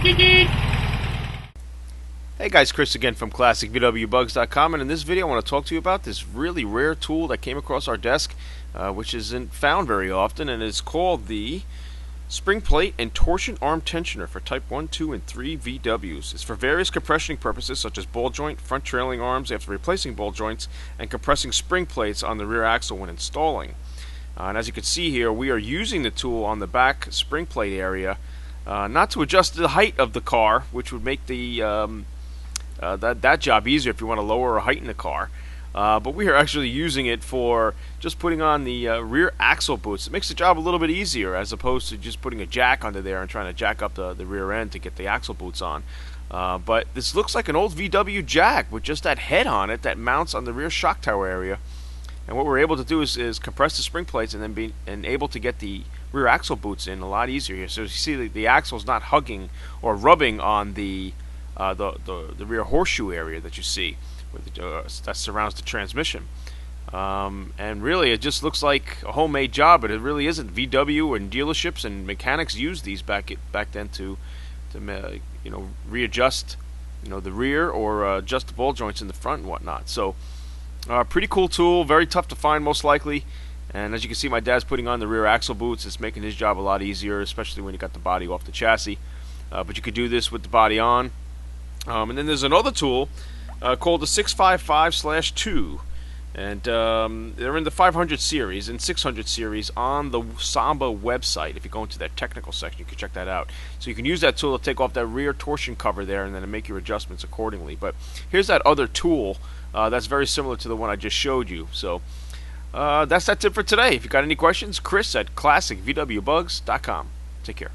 Hey guys, Chris again from ClassicVWBugs.com, and in this video I want to talk to you about this really rare tool that came across our desk, which isn't found very often, and it's called the Spring Plate and Torsion Arm Tensioner for Type 1, 2, and 3 VWs. It's for various compressioning purposes such as ball joint, front trailing arms after replacing ball joints, and compressing spring plates on the rear axle when installing. And as you can see here, we are using the tool on the back spring plate area, not to adjust the height of the car, which would make the that job easier if you want to lower or heighten the car. But we are actually using it for just putting on the rear axle boots. It makes the job a little bit easier as opposed to just putting a jack under there and trying to jack up the rear end to get the axle boots on. But this looks like an old VW jack with just that head on it that mounts on the rear shock tower area. And what we're able to do is compress the spring plates and then be able to get the rear axle boots in a lot easier here. So you see the axle's not hugging or rubbing on the rear horseshoe area that you see that surrounds the transmission. And really it just looks like a homemade job, but it really isn't. VW and dealerships and mechanics used these back then to readjust the rear or adjust the ball joints in the front and whatnot. So pretty cool tool, very tough to find most likely. And as you can see, my dad's putting on the rear axle boots. It's making his job a lot easier, especially when you got the body off the chassis. But you could do this with the body on. And then there's another tool called the 655/2, and they're in the 500 series and 600 series on the Samba website. If you go into that technical section, you can check that out. So you can use that tool to take off that rear torsion cover there and then make your adjustments accordingly. But here's that other tool that's very similar to the one I just showed you. So that's it for today. If you got any questions, Chris at ClassicVWBugs.com. Take care.